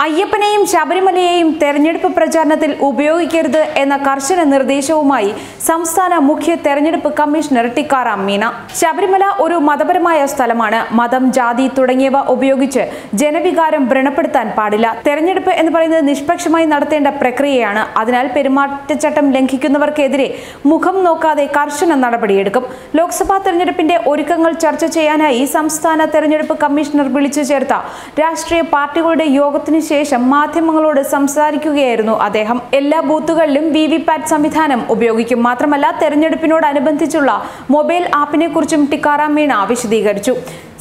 അയ്യപ്പനെയും ശബരിമലയെയും തെരഞ്ഞെടുപ്പ് പ്രചാരണത്തിൽ ഉപയോഗിക്കരുത് എന്ന കർശന നിർദ്ദേശവുമായി സംസ്ഥാന മുഖ്യ തെരഞ്ഞെടുപ്പ് കമ്മീഷണർ ടിക്കാറാം മീണ. ശബരിമല ഒരു മതപരമായ സ്ഥലമാണ്. മതം, ജാതി തുടങ്ങിയവ ഉപയോഗിച്ച് ജനവികാരം വ്രണപ്പെടുത്താൻ പാടില്ല. തെരഞ്ഞെടുപ്പ് എന്ന് പറയുന്നത് നിഷ്പക്ഷമായി നടത്തേണ്ട പ്രക്രിയയാണ്. അതിനാൽ പെരുമാറ്റച്ചട്ടം ലംഘിക്കുന്നവർക്കെതിരെ മുഖം നോക്കാതെ കർശന നടപടിയെടുക്കും. ലോക്സഭാ തെരഞ്ഞെടുപ്പിന്റെ ഒരുക്കങ്ങൾ ചർച്ച ചെയ്യാനായി സംസ്ഥാന തെരഞ്ഞെടുപ്പ് കമ്മീഷണർ വിളിച്ചു ചേർത്ത രാഷ്ട്രീയ പാർട്ടികളുടെ യോഗത്തിന് ശേഷം മാധ്യമങ്ങളോട് സംസാരിക്കുകയായിരുന്നു അദ്ദേഹം. എല്ലാ ബൂത്തുകളിലും വിവിപാറ്റ് സംവിധാനം ഉപയോഗിക്കും. മാത്രമല്ല, തെരഞ്ഞെടുപ്പിനോടനുബന്ധിച്ചുള്ള മൊബൈൽ ആപ്പിനെ കുറിച്ചും ടിക്കാറാം മീണ വിശദീകരിച്ചു.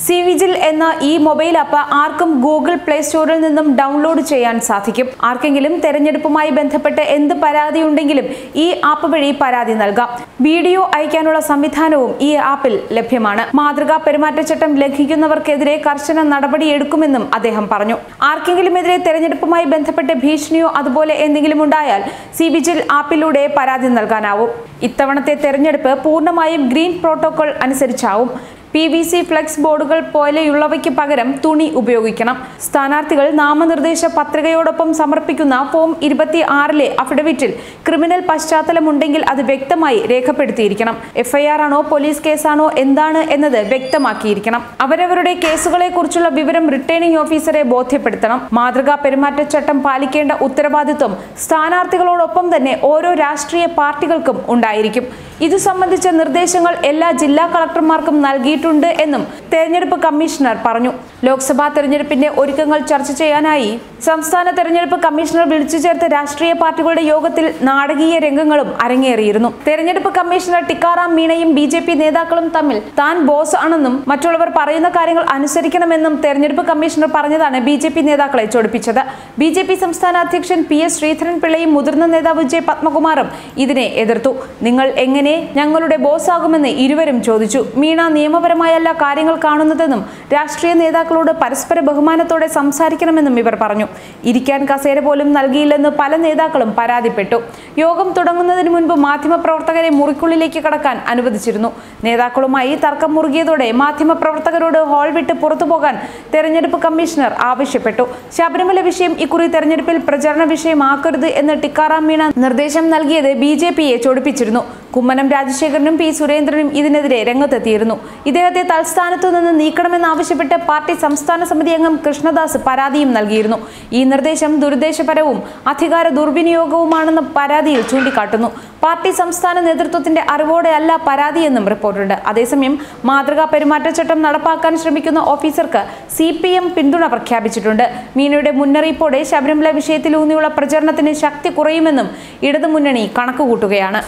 സിവിജിൽ എന്ന ഈ മൊബൈൽ ആപ്പ് ആർക്കും ഗൂഗിൾ പ്ലേ സ്റ്റോറിൽ നിന്നും ഡൗൺലോഡ് ചെയ്യാൻ സാധിക്കും. ആർക്കെങ്കിലും തെരഞ്ഞെടുപ്പുമായി ബന്ധപ്പെട്ട് എന്ത് പരാതി ഉണ്ടെങ്കിലും ഈ ആപ്പ് വഴി പരാതി നൽകാം. വീഡിയോ അയക്കാനുള്ള സംവിധാനവും ഈ ആപ്പിൽ ലഭ്യമാണ്. മാതൃകാ പെരുമാറ്റച്ചട്ടം ലംഘിക്കുന്നവർക്കെതിരെ കർശന നടപടിയെടുക്കുമെന്നും അദ്ദേഹം പറഞ്ഞു. ആർക്കെങ്കിലുമെതിരെ തെരഞ്ഞെടുപ്പുമായി ബന്ധപ്പെട്ട് ഭീഷണിയോ അതുപോലെ എന്തെങ്കിലും ഉണ്ടായാൽ സിവിജിൽ ആപ്പിലൂടെ പരാതി നൽകാനാവും. ഇത്തവണത്തെ തെരഞ്ഞെടുപ്പ് പൂർണ്ണമായും ഗ്രീൻ പ്രോട്ടോകോൾ അനുസരിച്ചാവും. PVC ഫ്ലെക്സ് ബോർഡുകൾ പോലെയുള്ളവയ്ക്ക് പകരം തുണി ഉപയോഗിക്കണം. സ്ഥാനാർത്ഥികൾ നാമനിർദ്ദേശ പത്രികയോടൊപ്പം സമർപ്പിക്കുന്ന ഫോം 26 അഫിഡവിറ്റിൽ ക്രിമിനൽ പശ്ചാത്തലമുണ്ടെങ്കിൽ അത് വ്യക്തമായി രേഖപ്പെടുത്തിയിരിക്കണം. FIR ആണോ പോലീസ് കേസാണോ എന്താണ് എന്നത് വ്യക്തമാക്കിയിരിക്കണം. അവരവരുടെ കേസുകളെ കുറിച്ചുള്ള വിവരം റിട്ടേണിംഗ് ഓഫീസറെ ബോധ്യപ്പെടുത്തണം. മാതൃകാ പെരുമാറ്റച്ചട്ടം പാലിക്കേണ്ട ഉത്തരവാദിത്വം സ്ഥാനാർത്ഥികളോടൊപ്പം തന്നെ ഓരോ രാഷ്ട്രീയ പാർട്ടികൾക്കും ഉണ്ടായിരിക്കും. ഇതു സംബന്ധിച്ച നിർദ്ദേശങ്ങൾ എല്ലാ ജില്ലാ കളക്ടർമാർക്കും നൽകിയിട്ടുണ്ട് എന്നും തെരഞ്ഞെടുപ്പ് കമ്മീഷണർ പറഞ്ഞു. ലോക്സഭാ തെരഞ്ഞെടുപ്പിന്റെ ഒരുക്കങ്ങൾ ചർച്ച ചെയ്യാനായി സംസ്ഥാന തെരഞ്ഞെടുപ്പ് കമ്മീഷണർ വിളിച്ചു ചേർത്ത രാഷ്ട്രീയ പാർട്ടികളുടെ യോഗത്തിൽ നാടകീയ രംഗങ്ങളും അരങ്ങേറിയിരുന്നു. തെരഞ്ഞെടുപ്പ് കമ്മീഷണർ ടിക്കാറാം മീണയും BJP നേതാക്കളും തമ്മിൽ താൻ ബോസ് ആണെന്നും മറ്റുള്ളവർ പറയുന്ന കാര്യങ്ങൾ അനുസരിക്കണമെന്നും തെരഞ്ഞെടുപ്പ് കമ്മീഷണർ പറഞ്ഞതാണ് BJP നേതാക്കളെ ചൊടിപ്പിച്ചത്. BJP സംസ്ഥാന അധ്യക്ഷൻ PS ശ്രീധരൻപിള്ളയും മുതിർന്ന നേതാവ് J പത്മകുമാറും ഇതിനെ എതിർത്തു. നിങ്ങൾ എങ്ങനെ ഞങ്ങളുടെ ബോസ് ആകുമെന്ന് ഇരുവരും ചോദിച്ചു. മീണ നിയമപരമായല്ല കാര്യങ്ങൾ കാണുന്നതെന്നും രാഷ്ട്രീയ നേതാക്കളോട് പരസ്പര ബഹുമാനത്തോടെ സംസാരിക്കണമെന്നും ഇവർ പറഞ്ഞു. ഇരിക്കാൻ കസേര പോലും നൽകിയില്ലെന്ന് പല നേതാക്കളും പരാതിപ്പെട്ടു. യോഗം തുടങ്ങുന്നതിന് മുൻപ് മാധ്യമപ്രവർത്തകരെ മുറിക്കുള്ളിലേക്ക് കടക്കാൻ അനുവദിച്ചിരുന്നു. നേതാക്കളുമായി തർക്കം മുറുകിയതോടെ മാധ്യമപ്രവർത്തകരോട് ഹാൾ വിട്ട് പുറത്തുപോകാൻ തെരഞ്ഞെടുപ്പ് കമ്മീഷണർ ആവശ്യപ്പെട്ടു. ശബരിമല വിഷയം ഇക്കുറി തെരഞ്ഞെടുപ്പിൽ പ്രചരണ വിഷയമാക്കരുത് എന്ന് ടിക്കാറാം മീണ നിർദ്ദേശം നൽകിയത് BJPയെ ചൊടിപ്പിച്ചിരുന്നു. കുമ്മനം രാജശേഖരനും P സുരേന്ദ്രനും ഇതിനെതിരെ രംഗത്തെത്തിയിരുന്നു. ഇദ്ദേഹത്തെ തൽസ്ഥാനത്തു നിന്ന് നീക്കണമെന്നാവശ്യപ്പെട്ട് പാർട്ടി സംസ്ഥാന സമിതി അംഗം കൃഷ്ണദാസ് പരാതിയും നൽകിയിരുന്നു. ഈ നിർദ്ദേശം ദുരുദ്ദേശപരവും അധികാര ദുർവിനിയോഗവുമാണെന്ന് പരാതിയിൽ ചൂണ്ടിക്കാട്ടുന്നു. പാർട്ടി സംസ്ഥാന നേതൃത്വത്തിന്റെ അറിവോടെയല്ല പരാതിയെന്നും റിപ്പോർട്ടുണ്ട്. അതേസമയം മാതൃകാ പെരുമാറ്റച്ചട്ടം നടപ്പാക്കാൻ ശ്രമിക്കുന്ന ഓഫീസർക്ക് CPM പിന്തുണ പ്രഖ്യാപിച്ചിട്ടുണ്ട്. മീണയുടെ മുന്നറിയിപ്പോടെ ശബരിമല വിഷയത്തിലൂന്നിയുള്ള പ്രചരണത്തിന് ശക്തി കുറയുമെന്നും ഇടതുമുന്നണി കണക്കുകൂട്ടുകയാണ്.